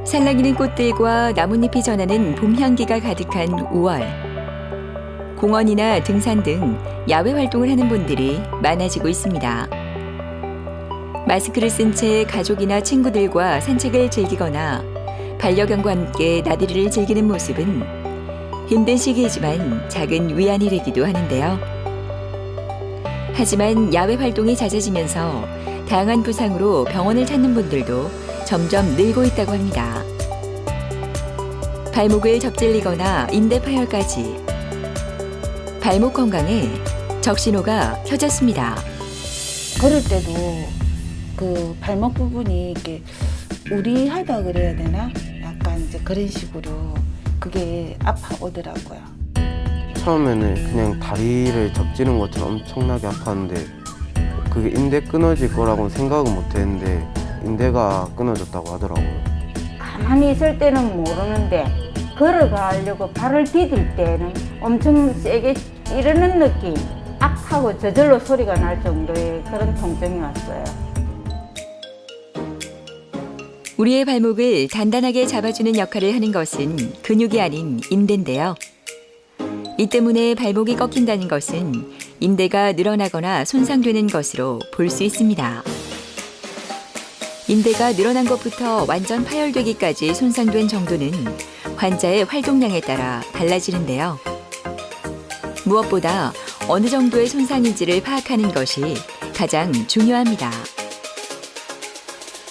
살랑이는 꽃들과 나뭇잎이 전하는 봄 향기가 가득한 5월. 공원이나 등산 등 야외 활동을 하는 분들이 많아지고 있습니다. 마스크를 쓴 채 가족이나 친구들과 산책을 즐기거나 반려견과 함께 나들이를 즐기는 모습은 힘든 시기이지만 작은 위안이 되기도 하는데요. 하지만 야외 활동이 잦아지면서 다양한 부상으로 병원을 찾는 분들도 점점 늘고 있다고 합니다. 발목을 접질리거나 인대 파열까지 발목 건강에 적신호가 켜졌습니다. 걸을 때도 그 발목 부분이 이렇게 우리하다 그래야 되나? 약간 이제 그런 식으로 그게 아파오더라고요. 처음에는 그냥 다리를 접지는 것처럼 엄청나게 아팠는데 그게 인대 끊어질 거라고는 생각은 못 했는데 인대가 끊어졌다고 하더라고요. 가만히 있을 때는 모르는데 걸어가려고 발을 디딜 때는 엄청 세게 찌르는 느낌, 악하고 저절로 소리가 날 정도의 그런 통증이 왔어요. 우리의 발목을 단단하게 잡아주는 역할을 하는 것은 근육이 아닌 인대인데요. 이 때문에 발목이 꺾인다는 것은 인대가 늘어나거나 손상되는 것으로 볼 수 있습니다. 인대가 늘어난 것부터 완전 파열되기까지 손상된 정도는 환자의 활동량에 따라 달라지는데요. 무엇보다 어느 정도의 손상인지를 파악하는 것이 가장 중요합니다.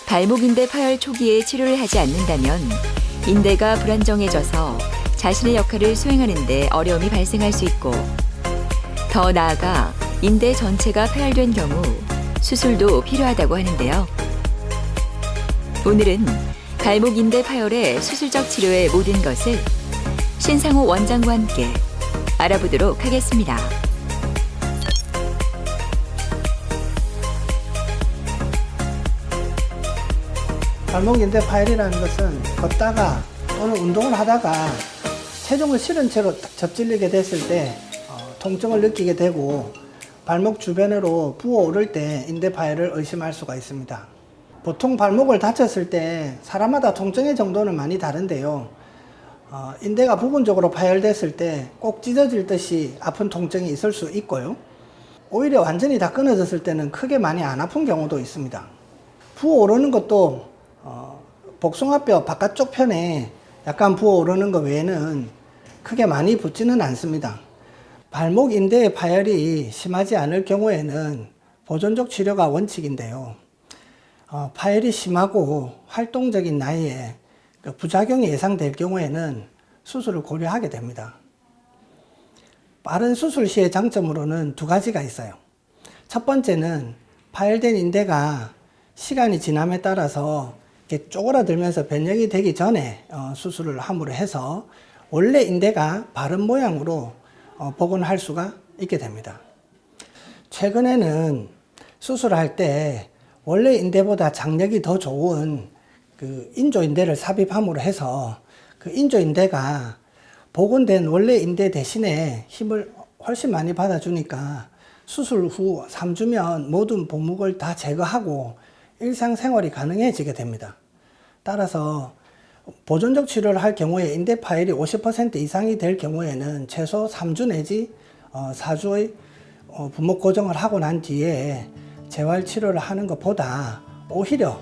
발목 인대 파열 초기에 치료를 하지 않는다면 인대가 불안정해져서 자신의 역할을 수행하는 데 어려움이 발생할 수 있고, 더 나아가 인대 전체가 파열된 경우 수술도 필요하다고 하는데요. 오늘은 발목 인대 파열의 수술적 치료의 모든 것을 신상호 원장과 함께 알아보도록 하겠습니다. 발목 인대 파열이라는 것은 걷다가 또는 운동을 하다가 체중을 실은 채로 접질리게 됐을 때 통증을 느끼게 되고 발목 주변으로 부어오를 때 인대 파열을 의심할 수가 있습니다. 보통 발목을 다쳤을 때 사람마다 통증의 정도는 많이 다른데요. 인대가 부분적으로 파열됐을 때 꼭 찢어질 듯이 아픈 통증이 있을 수 있고요. 오히려 완전히 다 끊어졌을 때는 크게 많이 안 아픈 경우도 있습니다. 부어오르는 것도 복숭아뼈 바깥쪽 편에 약간 부어오르는 것 외에는 크게 많이 붓지는 않습니다. 발목 인대의 파열이 심하지 않을 경우에는 보존적 치료가 원칙인데요. 파열이 심하고 활동적인 나이에 부작용이 예상될 경우에는 수술을 고려하게 됩니다. 빠른 수술 시의 장점으로는 두 가지가 있어요. 첫 번째는 파열된 인대가 시간이 지남에 따라서 이렇게 쪼그라들면서 변형이 되기 전에 수술을 함으로 해서 원래 인대가 바른 모양으로 복원할 수가 있게 됩니다. 최근에는 수술할 때 원래 인대보다 장력이 더 좋은 그 인조인대를 삽입함으로 해서 그 인조인대가 복원된 원래 인대 대신에 힘을 훨씬 많이 받아주니까 수술 후 3주면 모든 보목을 다 제거하고 일상생활이 가능해지게 됩니다. 따라서 보존적 치료를 할 경우에 인대 파열이 50% 이상이 될 경우에는 최소 3주 내지 4주의 부목 고정을 하고 난 뒤에 재활 치료를 하는 것보다 오히려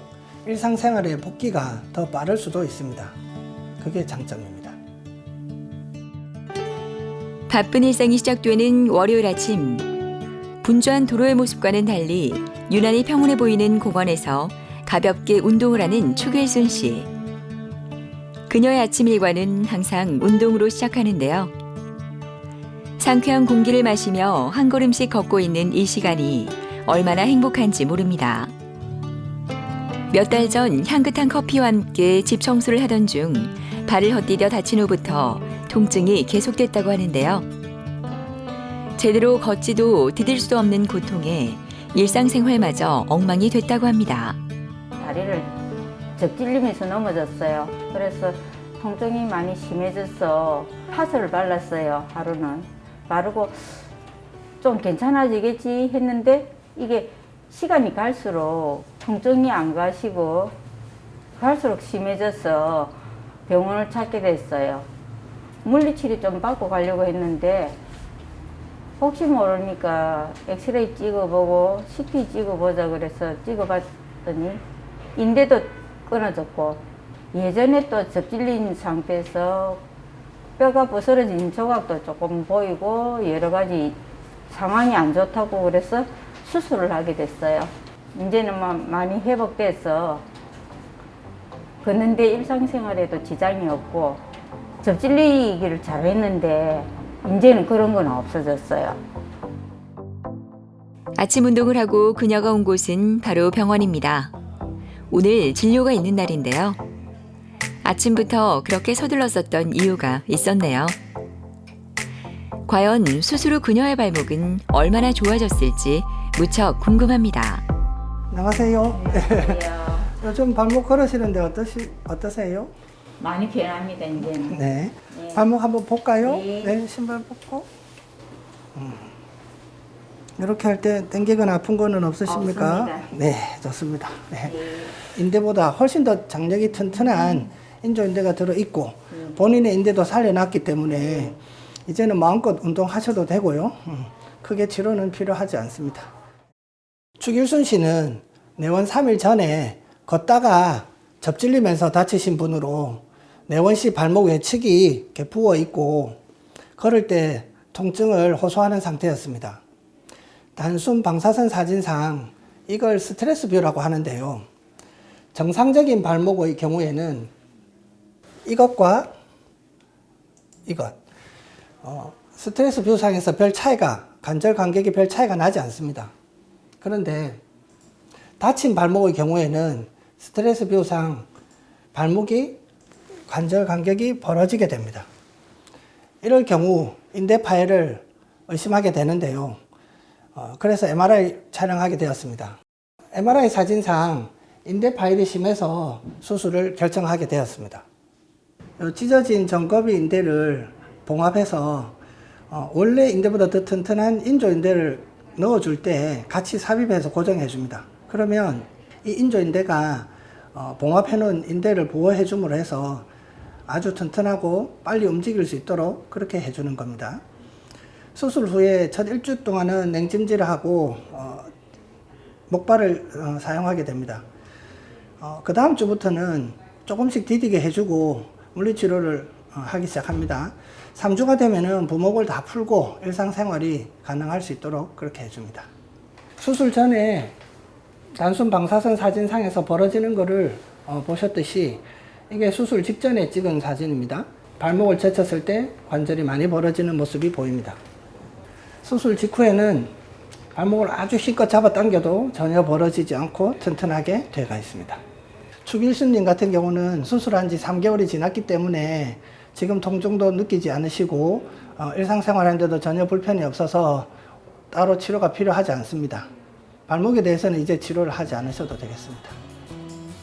일상생활의 복귀가 더 빠를 수도 있습니다. 그게 장점입니다. 바쁜 일상이 시작되는 월요일 아침, 분주한 도로의 모습과는 달리 유난히 평온해 보이는 공원에서 가볍게 운동을 하는 추길순 씨. 그녀의 아침 일과는 항상 운동으로 시작하는데요. 상쾌한 공기를 마시며 한 걸음씩 걷고 있는 이 시간이 얼마나 행복한지 모릅니다. 몇 달 전 향긋한 커피와 함께 집 청소를 하던 중 발을 헛디뎌 다친 후부터 통증이 계속됐다고 하는데요. 제대로 걷지도 디딜 수도 없는 고통에 일상생활마저 엉망이 됐다고 합니다. 다리를 접질리면서 넘어졌어요. 그래서 통증이 많이 심해져서 파스를 발랐어요. 하루는 바르고 좀 괜찮아지겠지 했는데 이게 시간이 갈수록 통증이 안 가시고 갈수록 심해져서 병원을 찾게 됐어요. 물리치료 좀 받고 가려고 했는데 혹시 모르니까 엑스레이 찍어보고 CT 찍어보자 그래서 찍어봤더니 인대도 끊어졌고 예전에 또 접질린 상태에서 뼈가 부스러진 조각도 조금 보이고 여러 가지 상황이 안 좋다고 그래서 수술을 하게 됐어요. 이제는 많이 회복돼서 걷는데 일상생활에도 지장이 없고 접질리기를 잘했는데 이제는 그런 건 없어졌어요. 아침 운동을 하고 그녀가 온 곳은 바로 병원입니다. 오늘 진료가 있는 날인데요. 아침부터 그렇게 서둘렀었던 이유가 있었네요. 과연 수술 후 그녀의 발목은 얼마나 좋아졌을지 무척 궁금합니다. 안녕하세요. 요즘 발목 걸으시는데 어떠세요? 많이 변합니다 이제는. 네. 네. 발목 한번 볼까요? 네. 네, 신발 벗고. 이렇게 할 때 당기거나 아픈 거는 없으십니까? 없습니다. 네, 좋습니다. 네. 인대보다 훨씬 더 장력이 튼튼한 인조인대가 들어있고 본인의 인대도 살려놨기 때문에 이제는 마음껏 운동하셔도 되고요. 크게 치료는 필요하지 않습니다. 추길순 씨는 내원 3일 전에 걷다가 접질리면서 다치신 분으로 내원 씨 발목 외측이 이렇게 부어 있고 걸을 때 통증을 호소하는 상태였습니다. 단순 방사선 사진상 이걸 스트레스 뷰라고 하는데요. 정상적인 발목의 경우에는 이것과 이것 스트레스 뷰상에서 별 차이가 관절 간격이 별 차이가 나지 않습니다. 그런데 다친 발목의 경우에는 스트레스 뷰상 발목이 관절 간격이 벌어지게 됩니다. 이럴 경우 인대 파열을 의심하게 되는데요. 그래서 MRI 촬영하게 되었습니다. MRI 사진상 인대 파열이 심해서 수술을 결정하게 되었습니다. 찢어진 정거비 인대를 봉합해서 원래 인대보다 더 튼튼한 인조 인대를 넣어줄 때 같이 삽입해서 고정해 줍니다. 그러면 이 인조 인대가 봉합해 놓은 인대를 보호해 줌으로 해서 아주 튼튼하고 빨리 움직일 수 있도록 그렇게 해주는 겁니다. 수술 후에 첫 일주일 동안은 냉찜질을 하고 목발을 사용하게 됩니다. 그 다음 주부터는 조금씩 디디게 해주고 물리치료를 하기 시작합니다. 3주가 되면은 부목을 다 풀고 일상생활이 가능할 수 있도록 그렇게 해줍니다. 수술 전에 단순 방사선 사진상에서 벌어지는 거를 보셨듯이 이게 수술 직전에 찍은 사진입니다. 발목을 제쳤을 때 관절이 많이 벌어지는 모습이 보입니다. 수술 직후에는 발목을 아주 힘껏 잡아당겨도 전혀 벌어지지 않고 튼튼하게 되어 있습니다. 추길순님 같은 경우는 수술한 지 3개월이 지났기 때문에 지금 통증도 느끼지 않으시고 일상생활 하는데도 전혀 불편이 없어서 따로 치료가 필요하지 않습니다. 발목에 대해서는 이제 치료를 하지 않으셔도 되겠습니다.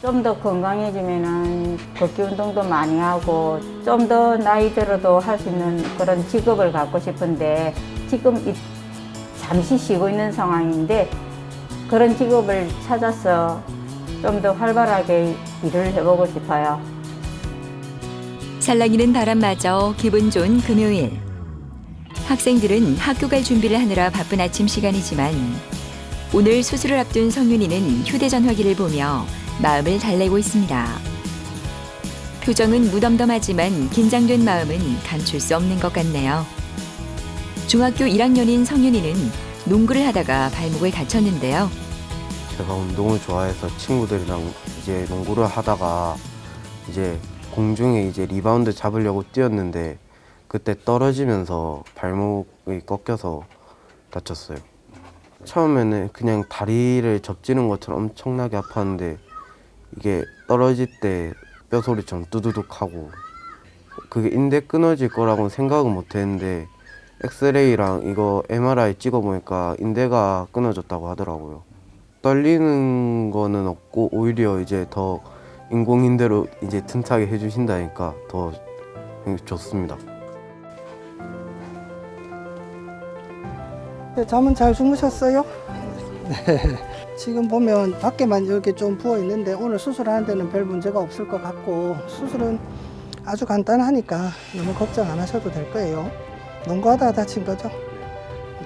좀 더 건강해지면은 걷기 운동도 많이 하고 좀 더 나이 들어도 할 수 있는 그런 직업을 갖고 싶은데 지금 잠시 쉬고 있는 상황인데 그런 직업을 찾아서 좀 더 활발하게 일을 해보고 싶어요. 살랑이는 바람마저 기분 좋은 금요일. 학생들은 학교 갈 준비를 하느라 바쁜 아침 시간이지만 오늘 수술을 앞둔 성윤이는 휴대전화기를 보며 마음을 달래고 있습니다. 표정은 무덤덤하지만 긴장된 마음은 감출 수 없는 것 같네요. 중학교 1학년인 성윤이는 농구를 하다가 발목을 다쳤는데요. 제가 운동을 좋아해서 친구들이랑 이제 농구를 하다가 이제 공중에 이제 리바운드 잡으려고 뛰었는데 그때 떨어지면서 발목이 꺾여서 다쳤어요. 처음에는 그냥 다리를 접지는 것처럼 엄청나게 아팠는데 이게 떨어질 때 뼈소리처럼 뚜두둑하고 그게 인대 끊어질 거라고는 생각은 못 했는데 엑스레이랑 이거 MRI 찍어보니까 인대가 끊어졌다고 하더라고요. 떨리는 거는 없고 오히려 이제 더 인공인대로 이제 튼튼하게 해주신다니까 더 좋습니다. 잠은 잘 주무셨어요? 네. 지금 보면 밖에만 이렇게 좀 부어 있는데 오늘 수술하는 데는 별 문제가 없을 것 같고 수술은 아주 간단하니까 너무 걱정 안 하셔도 될 거예요. 농구하다가 다친 거죠?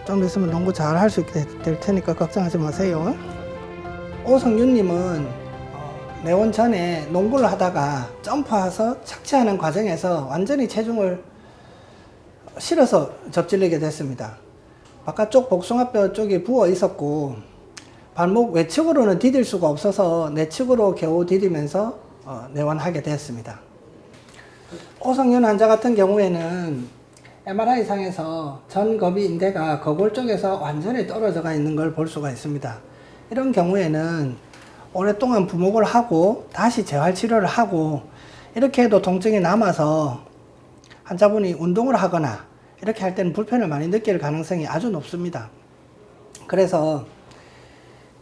좀 있으면 농구 잘 할 수 있게 될 테니까 걱정하지 마세요. 오성윤님은 내원 전에 농구를 하다가 점프해서 착지하는 과정에서 완전히 체중을 실어서 접질리게 됐습니다. 바깥쪽 복숭아뼈 쪽이 부어 있었고 발목 외측으로는 디딜 수가 없어서 내측으로 겨우 디디면서 내원하게 됐습니다. 오성윤 환자 같은 경우에는 MRI 상에서 전거비 인대가 거골 쪽에서 완전히 떨어져가 있는 걸 볼 수가 있습니다. 이런 경우에는 오랫동안 부목을 하고 다시 재활 치료를 하고 이렇게 해도 통증이 남아서 환자분이 운동을 하거나 이렇게 할 때는 불편을 많이 느낄 가능성이 아주 높습니다. 그래서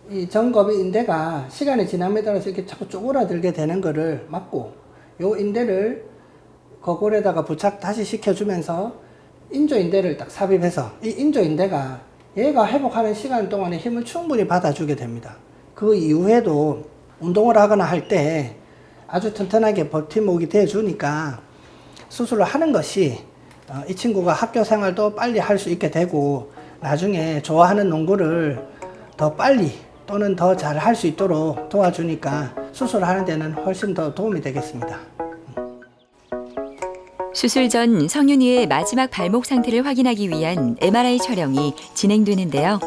이 전거비 인대가 시간이 지남에 따라서 이렇게 자꾸 쪼그라들게 되는 거를 막고 요 인대를 거골에다가 부착 다시 시켜주면서 인조인대를 딱 삽입해서 이 인조인대가 얘가 회복하는 시간 동안에 힘을 충분히 받아주게 됩니다. 그 이후에도 운동을 하거나 할 때 아주 튼튼하게 버팀목이 돼주니까 수술을 하는 것이 이 친구가 학교 생활도 빨리 할 수 있게 되고 나중에 좋아하는 농구를 더 빨리 또는 더 잘 할 수 있도록 도와주니까 수술을 하는 데는 훨씬 더 도움이 되겠습니다. 수술 전 성윤이의 마지막 발목 상태를 확인하기 위한 MRI 촬영이 진행되는데요.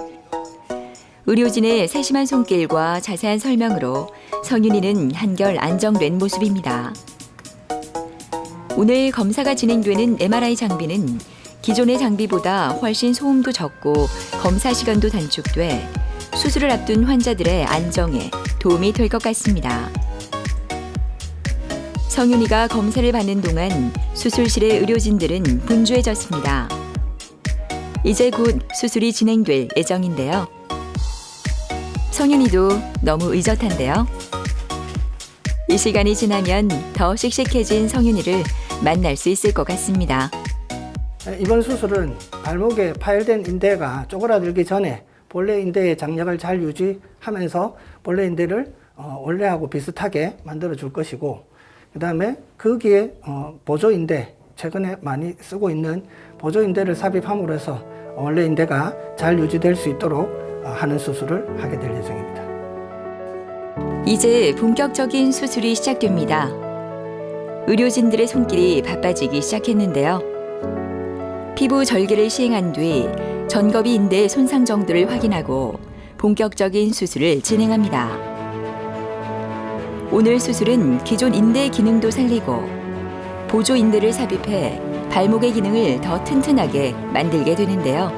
의료진의 세심한 손길과 자세한 설명으로 성윤이는 한결 안정된 모습입니다. 오늘 검사가 진행되는 MRI 장비는 기존의 장비보다 훨씬 소음도 적고 검사 시간도 단축돼 수술을 앞둔 환자들의 안정에 도움이 될 것 같습니다. 성윤이가 검사를 받는 동안 수술실의 의료진들은 분주해졌습니다. 이제 곧 수술이 진행될 예정인데요. 성윤이도 너무 의젓한데요. 이 시간이 지나면 더 씩씩해진 성윤이를 만날 수 있을 것 같습니다. 이번 수술은 발목에 파열된 인대가 쪼그라들기 전에 본래 인대의 장력을 잘 유지하면서 본래 인대를 원래하고 비슷하게 만들어 줄 것이고 그 다음에 거기에 보조인대, 최근에 많이 쓰고 있는 보조인대를 삽입함으로 해서 원래 인대가 잘 유지될 수 있도록 하는 수술을 하게 될 예정입니다. 이제 본격적인 수술이 시작됩니다. 의료진들의 손길이 바빠지기 시작했는데요. 피부 절개를 시행한 뒤 전거비 인대 손상 정도를 확인하고 본격적인 수술을 진행합니다. 오늘 수술은 기존 인대의 기능도 살리고 보조 인대를 삽입해 발목의 기능을 더 튼튼하게 만들게 되는데요.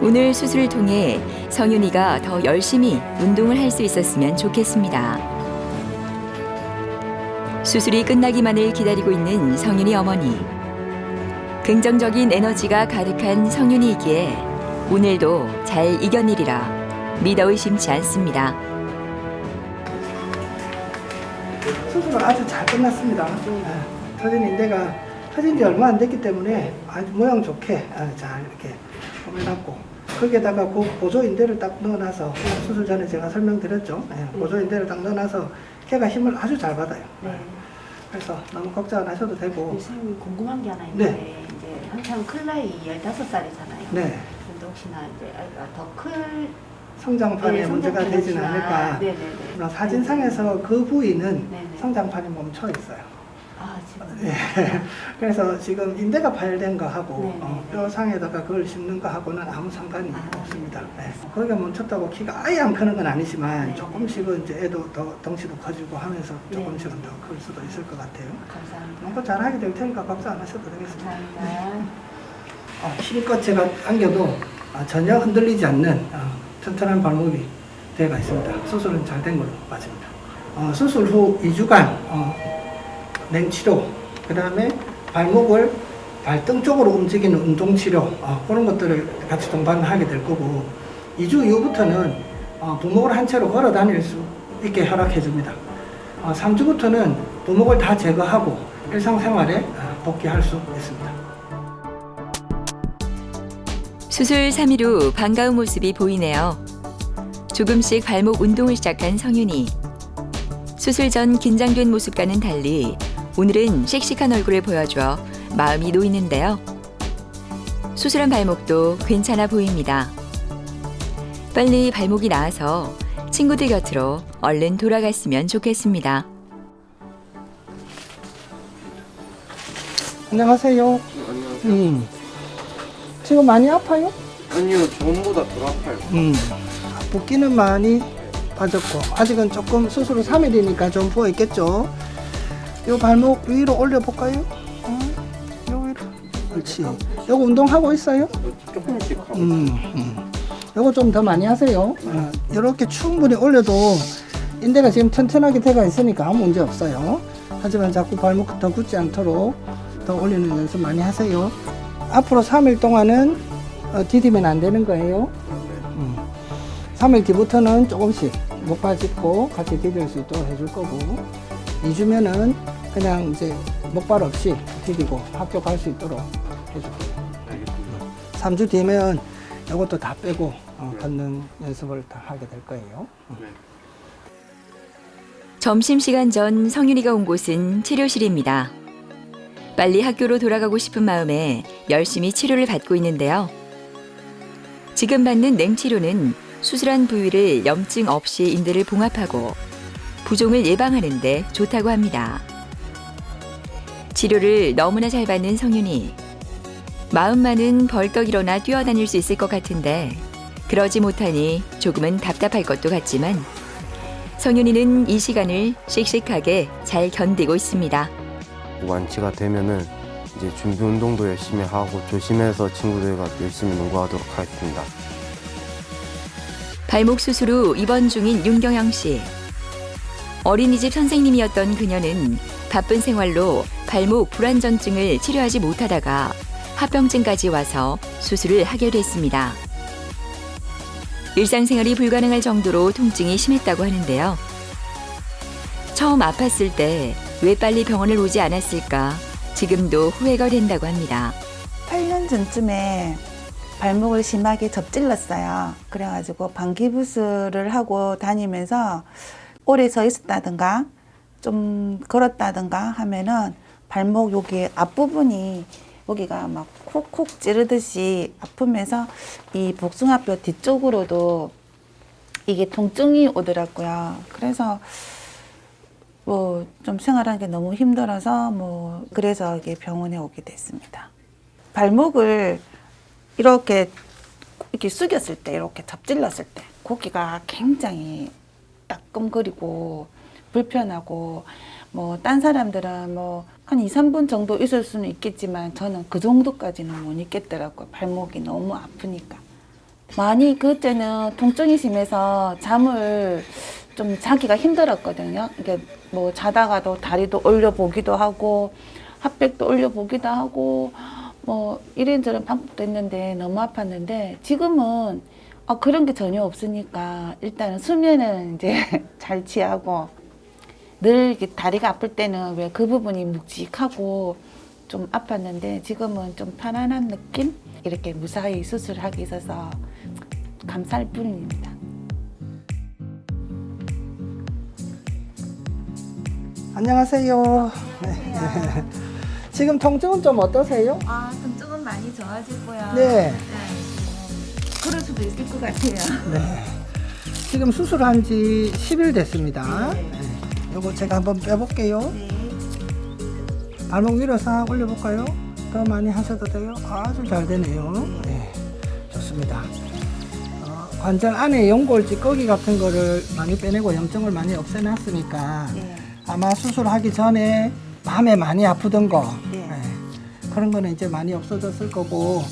오늘 수술을 통해 성윤이가 더 열심히 운동을 할 수 있었으면 좋겠습니다. 수술이 끝나기만을 기다리고 있는 성윤이 어머니. 긍정적인 에너지가 가득한 성윤이이기에 오늘도 잘 이겨내리라 믿어 의심치 않습니다. 수술은 아주 잘 끝났습니다. 터진 인대가 터진 지 얼마 안 됐기 때문에 아주 모양 좋게 잘 이렇게 해놨고 거기에다가 그 보조 인대를 딱 넣어놔서 수술 전에 제가 설명드렸죠. 보조 인대를 딱 넣어놔서 걔가 힘을 아주 잘 받아요. 네. 그래서 너무 걱정 안 하셔도 되고. 교수님 궁금한 게 하나 있는데 네. 이제 한창 클 나이 15살이잖아요. 네. 근데 혹시나 이제 아이가 더 클 성장판에 문제가 되지는 않을까. 네네네. 물론 사진상에서 그 부위는 네네. 성장판이 멈춰 있어요. 아 지금. 예. 그래서 지금 인대가 파열된 거 하고 네네네. 뼈상에다가 그걸 심는 거 하고는 아무 상관이 아, 없습니다. 네. 네. 거기가 멈췄다고 키가 아예 안 크는 건 아니지만 네. 조금씩은 이제 애도 더 덩치도 커지고 하면서 네. 조금씩은 더 클 수도 있을 것 같아요. 감사합니다. 농구 잘하게 될 테니까 걱정 안 하셔도 되겠습니다. 감사합니다. 힘껏 제가 안겨도 전혀 흔들리지 않는 튼튼한 발목이 되어 있습니다. 수술은 잘 된 걸로 맞습니다. 수술 후 2주간 냉치료, 그 다음에 발목을 발등 쪽으로 움직이는 운동치료 그런 것들을 같이 동반하게 될 거고 2주 이후부터는 부목을 한 채로 걸어 다닐 수 있게 허락해 줍니다. 3주부터는 부목을 다 제거하고 일상생활에 복귀할 수 있습니다. 수술 3일 후 반가운 모습이 보이네요. 조금씩 발목 운동을 시작한 성윤이. 수술 전 긴장된 모습과는 달리 오늘은 씩씩한 얼굴을 보여줘 마음이 놓이는데요. 수술한 발목도 괜찮아 보입니다. 빨리 발목이 나아서 친구들 곁으로 얼른 돌아갔으면 좋겠습니다. 안녕하세요. 안녕하세요. 지금 많이 아파요? 아니요, 전보다 덜 아파요. 붓기는 많이 빠졌고 아직은 조금 수술 후 3일이니까 좀 부어 있겠죠. 요 발목 위로 올려 볼까요? 요 위로. 그렇지. 요거 운동하고 있어요? 조금씩 하고. 요거 좀 더 많이 하세요. 이렇게 충분히 올려도 인대가 지금 튼튼하게 돼가 있으니까 아무 문제 없어요. 하지만 자꾸 발목 더 굳지 않도록 더 올리는 연습 많이 하세요. 앞으로 3일 동안은 디디면 안 되는 거예요. 3일 뒤부터는 조금씩 목발 짚고 같이 디딜 수 있도록 해줄 거고 2주면은 그냥 이제 목발 없이 디디고 학교 갈 수 있도록 해줄 거예요. 알겠습니다. 3주 뒤면 이것도 다 빼고 걷는 연습을 다 하게 될 거예요. 네. 점심시간 전 성윤이가 온 곳은 치료실입니다. 빨리 학교로 돌아가고 싶은 마음에 열심히 치료를 받고 있는데요. 지금 받는 냉치료는 수술한 부위를 염증 없이 인대를 봉합하고 부종을 예방하는 데 좋다고 합니다. 치료를 너무나 잘 받는 성윤이. 마음만은 벌떡 일어나 뛰어다닐 수 있을 것 같은데 그러지 못하니 조금은 답답할 것도 같지만 성윤이는 이 시간을 씩씩하게 잘 견디고 있습니다. 완치가 되면은 이제 준비 운동도 열심히 하고 조심해서 친구들과 열심히 농구하도록 하겠습니다. 발목 수술 후 입원 중인 윤경영 씨. 어린이집 선생님이었던 그녀는 바쁜 생활로 발목 불안전증을 치료하지 못하다가 합병증까지 와서 수술을 하게 됐습니다. 일상생활이 불가능할 정도로 통증이 심했다고 하는데요. 처음 아팠을 때 왜 빨리 병원을 오지 않았을까 지금도 후회가 된다고 합니다. 8년 전쯤에 발목을 심하게 접질렀어요. 그래가지고 방기부스를 하고 다니면서 오래 서 있었다든가 좀 걸었다든가 하면은 발목 여기 앞부분이 여기가 막 콕콕 찌르듯이 아프면서 이 복숭아뼈 뒤쪽으로도 이게 통증이 오더라고요. 그래서 뭐 좀 생활하는 게 너무 힘들어서 그래서 이게 병원에 오게 됐습니다. 발목을 이렇게 숙였을 때, 이렇게 접질렀을 때 고기가 굉장히 따끔거리고 불편하고 딴 사람들은 한 2, 3분 정도 있을 수는 있겠지만 저는 그 정도까지는 못 있겠더라고요. 발목이 너무 아프니까. 많이 그때는 통증이 심해서 잠을 좀 자기가 힘들었거든요. 이게 자다가도 다리도 올려보기도 하고 핫백도 올려보기도 하고 이런저런 방법도 했는데 너무 아팠는데 지금은 그런 게 전혀 없으니까 일단은 수면은 이제 잘 취하고 늘 이렇게 다리가 아플 때는 왜 그 부분이 묵직하고 좀 아팠는데 지금은 좀 편안한 느낌? 이렇게 무사히 수술하게 있어서 감사할 뿐입니다. 안녕하세요. 네. 지금 통증은 좀 어떠세요? 통증은 많이 좋아지고요. 네. 그럴 수도 있을 것 같아요. 네. 지금 수술한 지 10일 됐습니다. 네. 요거 제가 한번 빼볼게요. 네. 발목 위로 싹 올려볼까요? 더 많이 하셔도 돼요. 아주 잘 되네요. 네. 좋습니다. 관절 안에 연골 찌꺼기 같은 거를 많이 빼내고 염증을 많이 없애놨으니까 네. 아마 수술하기 전에 밤에 많이 아프던 거 네. 그런 거는 이제 많이 없어졌을 거고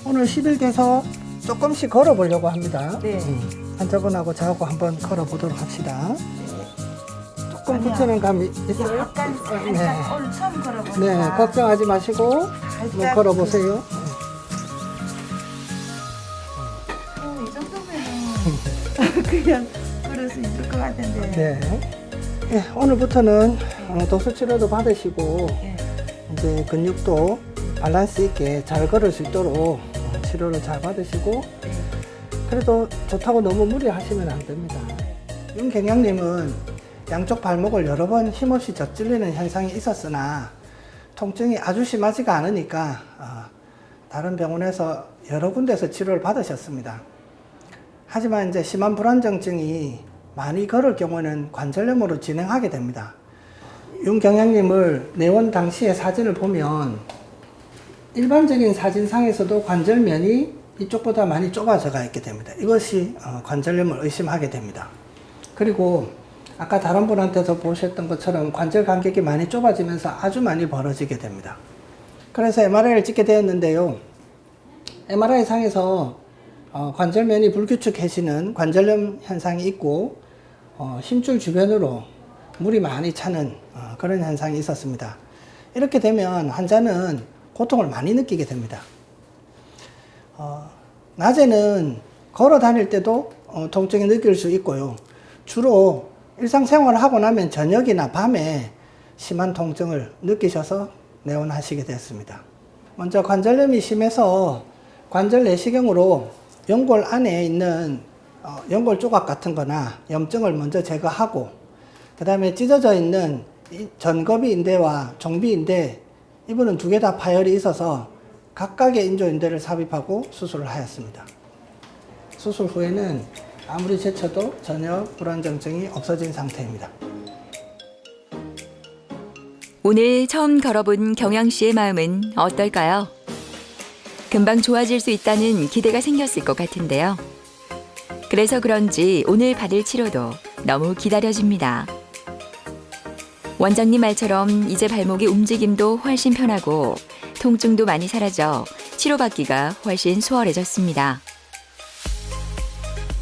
오늘 10일 돼서 조금씩 걸어보려고 합니다. 네. 환자분하고 저하고 한번 걸어보도록 합시다. 조금 아니요. 붙이는 감이 있어요? 약간 살짝 네. 오늘 처음 걸어보니까 네, 걱정하지 마시고 한번 걸어보세요. 이 정도면 그냥 걸을 수 있을 것 같은데. 네. 네, 오늘부터는 도수 치료도 받으시고 네. 이제 근육도 밸런스 있게 잘 걸을 수 있도록 치료를 잘 받으시고 그래도 좋다고 너무 무리하시면 안 됩니다. 윤 경영님은 양쪽 발목을 여러 번 힘없이 접질리는 현상이 있었으나 통증이 아주 심하지가 않으니까 다른 병원에서 여러 군데서 치료를 받으셨습니다. 하지만 이제 심한 불안정증이 많이 걸을 경우에는 관절염으로 진행하게 됩니다. 윤 경영님을 내원 당시의 사진을 보면 일반적인 사진상에서도 관절면이 이쪽보다 많이 좁아져가 있게 됩니다. 이것이 관절염을 의심하게 됩니다. 그리고 아까 다른 분한테서 보셨던 것처럼 관절 간격이 많이 좁아지면서 아주 많이 벌어지게 됩니다. 그래서 MRI를 찍게 되었는데요. MRI 상에서 관절면이 불규칙해지는 관절염 현상이 있고 힘줄 주변으로 물이 많이 차는 그런 현상이 있었습니다. 이렇게 되면 환자는 고통을 많이 느끼게 됩니다. 낮에는 걸어 다닐 때도 통증이 느낄 수 있고요. 주로 일상생활을 하고 나면 저녁이나 밤에 심한 통증을 느끼셔서 내원하시게 됐습니다. 먼저 관절염이 심해서 관절 내시경으로 연골 안에 있는 연골 조각 같은 거나 염증을 먼저 제거하고 그 다음에 찢어져 있는 전거비 인대와 종비 인대 이 부분 두 개 다 파열이 있어서 각각의 인조인대를 삽입하고 수술을 하였습니다. 수술 후에는 아무리 제쳐도 전혀 불안정증이 없어진 상태입니다. 오늘 처음 걸어본 경양 씨의 마음은 어떨까요? 금방 좋아질 수 있다는 기대가 생겼을 것 같은데요. 그래서 그런지 오늘 받을 치료도 너무 기다려집니다. 원장님 말처럼 이제 발목의 움직임도 훨씬 편하고 통증도 많이 사라져 치료받기가 훨씬 수월해졌습니다.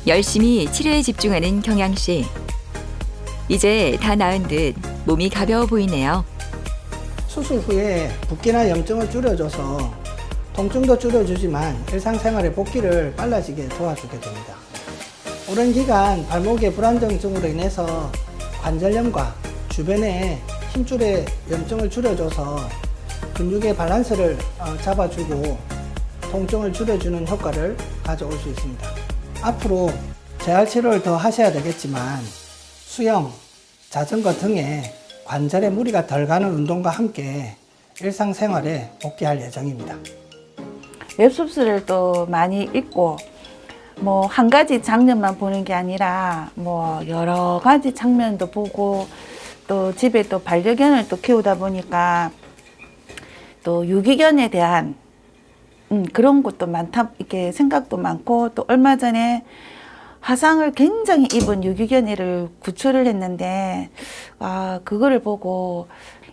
열심히 치료에 집중하는 경양 씨. 이제 다 나은 듯 몸이 가벼워 보이네요. 수술 후에 붓기나 염증을 줄여줘서 통증도 줄여주지만 일상생활의 복귀를 빨라지게 도와주게 됩니다. 오랜 기간 발목의 불안정증으로 인해서 관절염과 주변에 힘줄의 염증을 줄여줘서 근육의 밸런스를 잡아주고 통증을 줄여주는 효과를 가져올 수 있습니다. 앞으로 재활 치료를 더 하셔야 되겠지만 수영, 자전거 등의 관절에 무리가 덜 가는 운동과 함께 일상생활에 복귀할 예정입니다. 웹소설을 또 많이 읽고 뭐 한 가지 장면만 보는 게 아니라 뭐 여러 가지 장면도 보고 또 집에 또 반려견을 또 키우다 보니까 또 유기견에 대한 그런 것도 많다 이렇게 생각도 많고 또 얼마 전에 화상을 굉장히 입은 유기견을 구출을 했는데 그거를 보고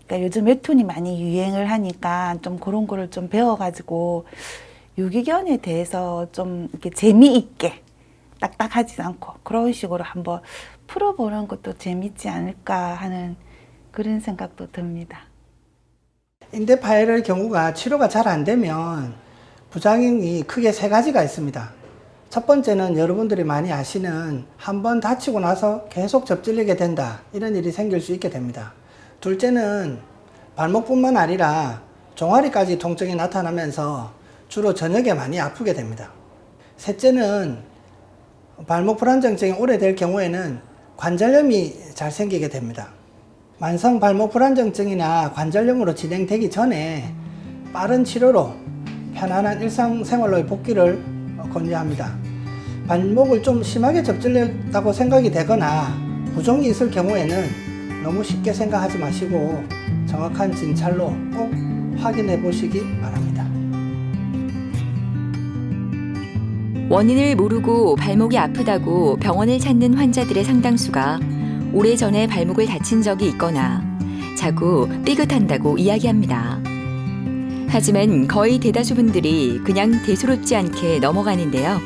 그러니까 요즘 웹툰이 많이 유행을 하니까 좀 그런 거를 좀 배워가지고 유기견에 대해서 좀 이렇게 재미있게 딱딱하지 않고 그런 식으로 한번 풀어보는 것도 재밌지 않을까 하는 그런 생각도 듭니다. 인대 파열의 경우가 치료가 잘 안 되면 부작용이 크게 세 가지가 있습니다. 첫 번째는 여러분들이 많이 아시는 한 번 다치고 나서 계속 접질리게 된다 이런 일이 생길 수 있게 됩니다. 둘째는 발목뿐만 아니라 종아리까지 통증이 나타나면서 주로 저녁에 많이 아프게 됩니다. 셋째는 발목 불안정증이 오래될 경우에는 관절염이 잘 생기게 됩니다. 만성 발목 불안정증이나 관절염으로 진행되기 전에 빠른 치료로 편안한 일상생활로의 복귀를 권유합니다. 발목을 좀 심하게 접질렸다고 생각이 되거나 부종이 있을 경우에는 너무 쉽게 생각하지 마시고 정확한 진찰로 꼭 확인해 보시기 바랍니다. 원인을 모르고 발목이 아프다고 병원을 찾는 환자들의 상당수가 오래전에 발목을 다친 적이 있거나 자꾸 삐끗한다고 이야기합니다. 하지만 거의 대다수 분들이 그냥 대수롭지 않게 넘어가는데요.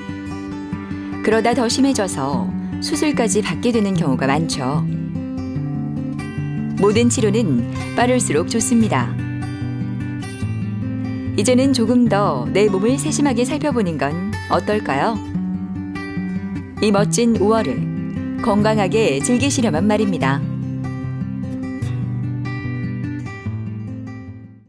그러다 더 심해져서 수술까지 받게 되는 경우가 많죠. 모든 치료는 빠를수록 좋습니다. 이제는 조금 더 내 몸을 세심하게 살펴보는 건 어떨까요? 이 멋진 5월을 건강하게 즐기시려면 말입니다.